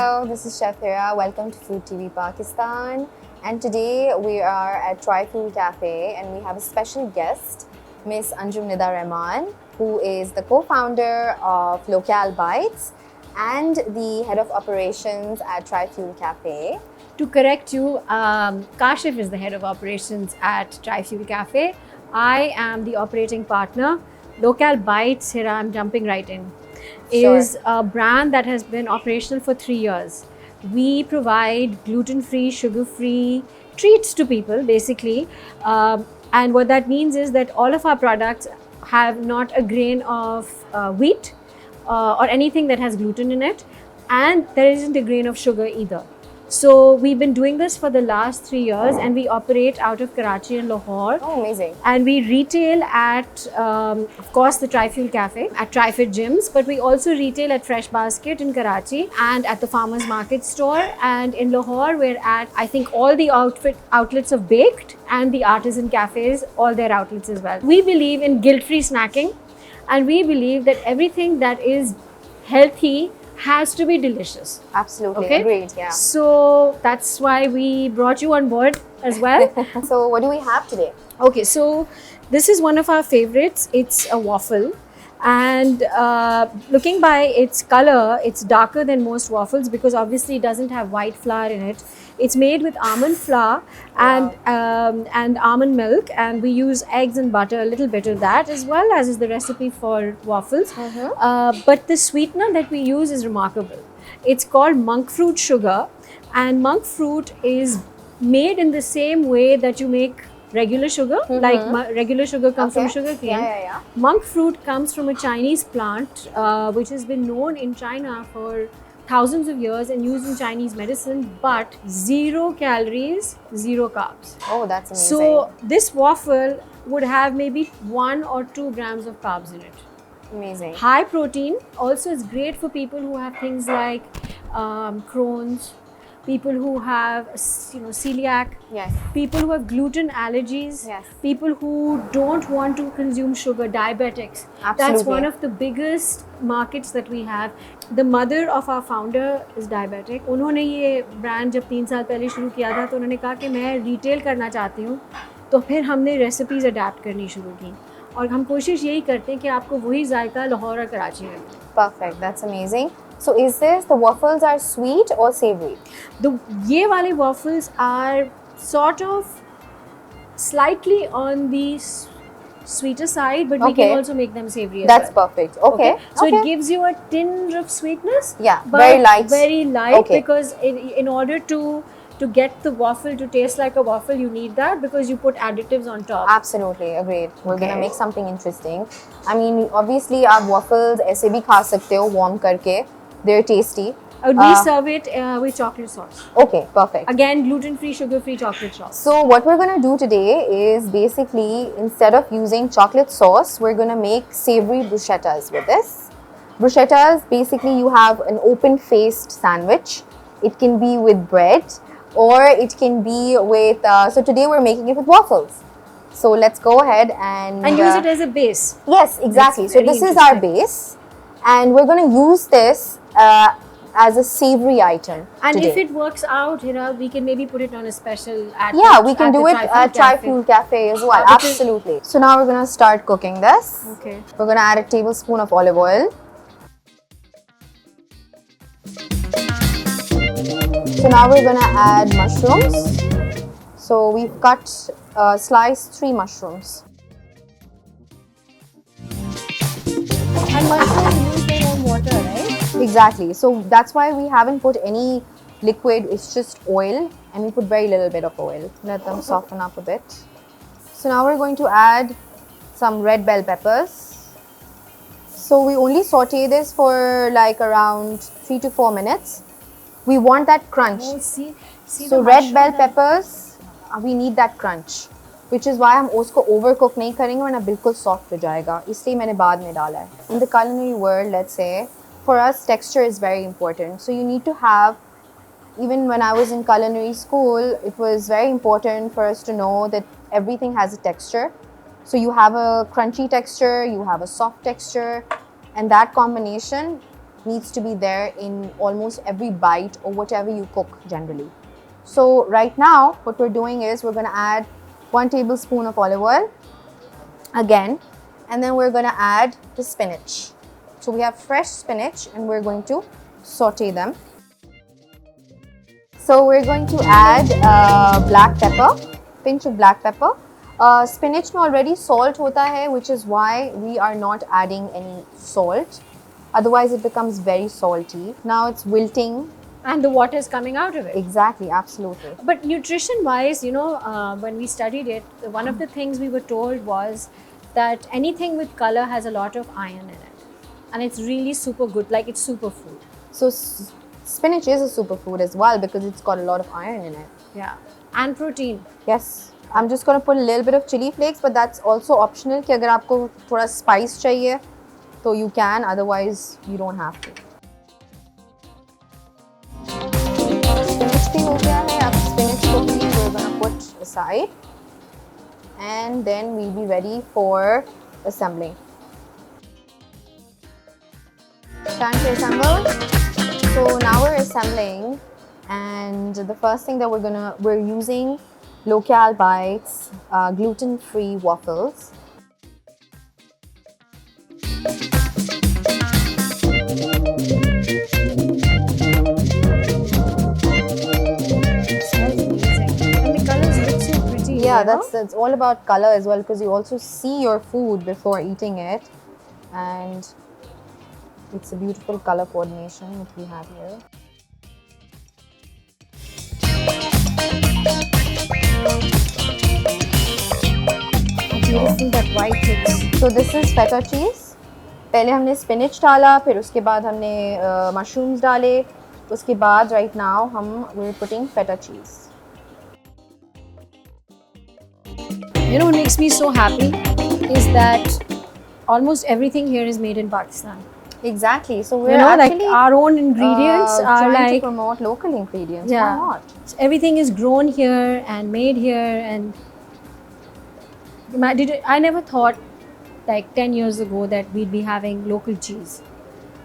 Hello, this is Chef Hira. Welcome to Food TV Pakistan. And today we are at Tri-Food Cafe and we have a special guest, Miss Anjum Nida Rahman, who is the co-founder of LoKal Bites and the head of operations at Tri-Food Cafe. To correct you, Kashif is the head of operations at Tri-Fuel Cafe. I am the operating partner. LoKal Bites, here I'm jumping right in, is a brand that has been operational for 3 years. We provide gluten-free, sugar-free treats to people, basically. And what that means is that all of our products have not a grain of wheat or anything that has gluten in it, and there isn't a grain of sugar either. So we've been doing this for the last 3 years, and we operate out of Karachi and Lahore. Oh, amazing. And we retail at, of course, the Tri-Fuel Cafe, at Tri-Fit Gyms, but we also retail at Fresh Basket in Karachi and at the Farmers Market store. And in Lahore, we're at, I think, all the outlets of Baked and the artisan cafes, all their outlets as well. We believe in guilt-free snacking, and we believe that everything that is healthy has to be delicious. Absolutely, okay? Agreed, yeah. So that's why we brought you on board as well. So what do we have today? Okay, so this is one of our favorites. It's a waffle, and looking by its color, it's darker than most waffles because obviously it doesn't have white flour in it. It's made with almond flour and almond milk, and we use eggs and butter, a little bit of that, as well as is the recipe for waffles. But the sweetener that we use is remarkable. It's called monk fruit sugar, and monk fruit is made in the same way that you make regular sugar, like regular sugar comes from sugar cane. Monk fruit comes from a Chinese plant which has been known in China for thousands of years and used in Chinese medicine, but 0 calories, 0 carbs. Oh, that's amazing. So this waffle would have maybe 1 or 2 grams of carbs in it. Amazing. High protein. Also, it's great for people who have things like Crohn's, people who have celiac, Yes. people who have gluten allergies, Yes. people who don't want to consume sugar, diabetics. Absolutely. That's one of the biggest markets that we have. The mother of our founder is diabetic. उन्होंने ये brand जब 3 साल पहले शुरू किया था तो उन्होंने कहा कि मैं retail करना चाहती हूँ, तो फिर हमने recipes adapt करनी शुरू की और हम कोशिश यही करते हैं कि आपको वही जायका लाहौर और कराची में मिले. Perfect. That's amazing. So is this, the waffles are sweet or savory? ये वाले waffles are sort of slightly on the sweeter side, but we can also make them savory as That's well. perfect. Okay. So it gives you a tinge of sweetness. Yeah, but very light. Very light because in order to get the waffle to taste like a waffle, you need that because you put additives on top. Absolutely, agreed. We're gonna make something interesting. I mean, obviously, आप waffles ऐसे भी खा सकते हो warm करके. They're tasty. We serve it with chocolate sauce. Okay, perfect. Again, gluten-free, sugar-free chocolate sauce. So what we're gonna do today is basically, instead of using chocolate sauce, we're gonna make savory bruschettas with this. Bruschettas, basically you have an open-faced sandwich. It can be with bread or it can be with, so today we're making it with waffles. So let's go ahead and use it as a base. Yes, exactly. So this is our base and we're gonna use this as a savory item and today. If it works out, we can maybe put it on a special at we can do it at Tri-Food Cafe as well. Absolutely. So now we're gonna start cooking this. Okay. We're gonna add a tablespoon of olive oil. So now we're gonna add mushrooms. So we've cut, sliced 3 mushrooms. And mushrooms use their own water, right? Exactly. So that's why we haven't put any liquid. It's just oil, and we put very little bit of oil. Let them soften up a bit. So now we're going to add some red bell peppers. So we only saute this for like around 3 to 4 minutes. We want that crunch. Oh, see So red bell peppers, we need that crunch. Which is why हम उसको overcook नहीं करेंगे वरना बिल्कुल soft हो जाएगा. इसलिए मैंने बाद में डाला है. In the culinary world, let's say, for us texture is very important. So you need to have, even when I was in culinary school, it was very important for us to know that everything has a texture. So you have a crunchy texture, you have a soft texture, and that combination needs to be there in almost every bite or whatever you cook generally. So right now, what we're doing is we're going to add 1 tablespoon of olive oil again, and then we're going to add the spinach. So we have fresh spinach and we're going to saute them. So we're going to add black pepper, pinch of black pepper. Spinach में already salt होता है, which is why we are not adding any salt. Otherwise, it becomes very salty. Now it's wilting. And the water is coming out of it. Exactly, absolutely. But nutrition-wise, when we studied it, one of the things we were told was that anything with color has a lot of iron in it. And it's really super good, like it's superfood. So spinach is a superfood as well because it's got a lot of iron in it. Yeah. And protein. Yes. I'm just going to put a little bit of chili flakes, but that's also optional. कि अगर आपको थोड़ा spice चाहिए, तो you can. Otherwise, you don't have to. Spinach भी हो गया है. अब spinach को भी we're going to put aside, and then we'll be ready for assembling. Time to assemble. So now we're assembling, and the first thing that we're using LoKal Bites gluten-free waffles. Yeah, that's all about color as well, because you also see your food before eating it, and it's a beautiful color coordination that we have here. Beautiful, that white hits. So this is feta cheese. पहले हमने spinach डाला, फिर उसके बाद हमने mushrooms डाले, उसके बाद right now we're putting feta cheese. You know what makes me so happy is that almost everything here is made in Pakistan. Exactly. So we're actually, like our own ingredients are trying like to promote local ingredients. Yeah. Why not? So everything is grown here and made here, and I never thought like 10 years ago that we'd be having local cheese.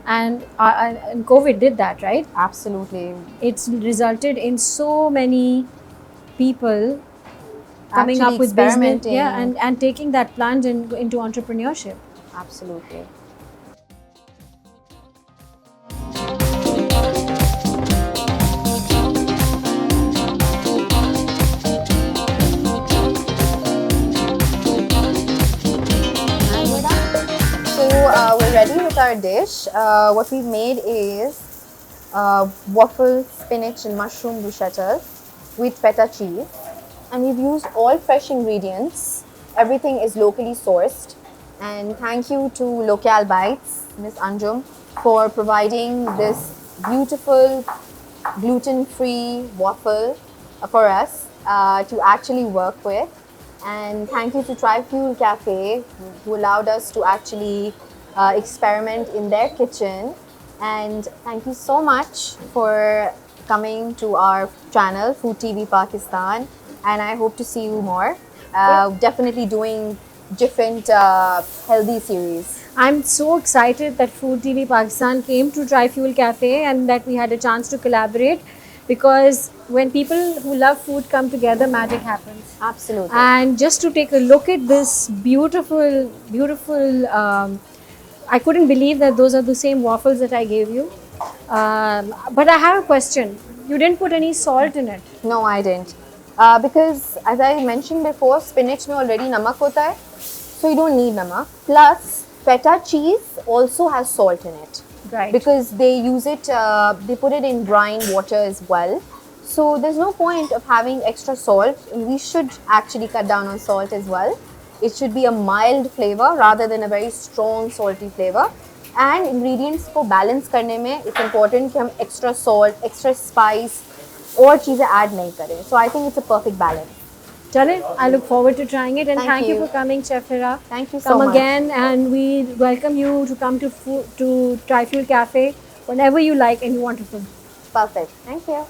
And COVID did that, right? Absolutely. It's resulted in so many people coming Actually up with business, experimenting. and taking that plunge into entrepreneurship. Absolutely. We're ready with our dish. What we've made is waffle, spinach and mushroom bruschettas with feta cheese, and we've used all fresh ingredients. Everything is locally sourced, and thank you to LoKal Bites, Miss Anjum, for providing this beautiful gluten-free waffle for us to actually work with. And thank you to TriFuel Cafe, who allowed us to actually experiment in their kitchen. And thank you so much for coming to our channel, Food TV Pakistan. And I hope to see you more. Definitely doing different healthy series. I'm so excited that Food TV Pakistan came to TriFuel Cafe and that we had a chance to collaborate, because when people who love food come together, magic happens. Absolutely. And just to take a look at this beautiful, beautiful, I couldn't believe that those are the same waffles that I gave you. But I have a question. You didn't put any salt in it. No, I didn't. Because as I mentioned before, spinach में already namak होता है, so you don't need namak. Plus, feta cheese also has salt in it. Right. Because they use it, they put it in brine water as well. So there's no point of having extra salt. We should actually cut down on salt as well. It should be a mild flavor rather than a very strong salty flavor. And ingredients को balance करने में it's important कि हम extra salt, extra spice और चीज़ें add नहीं करें. So I think it's a perfect balance. Chale, I look forward to trying it, and thank you for coming, Chef Hira. Thank you so much. Come again, and we welcome you to come to TriFuel Cafe whenever you like and you want to come. Perfect. Thank you.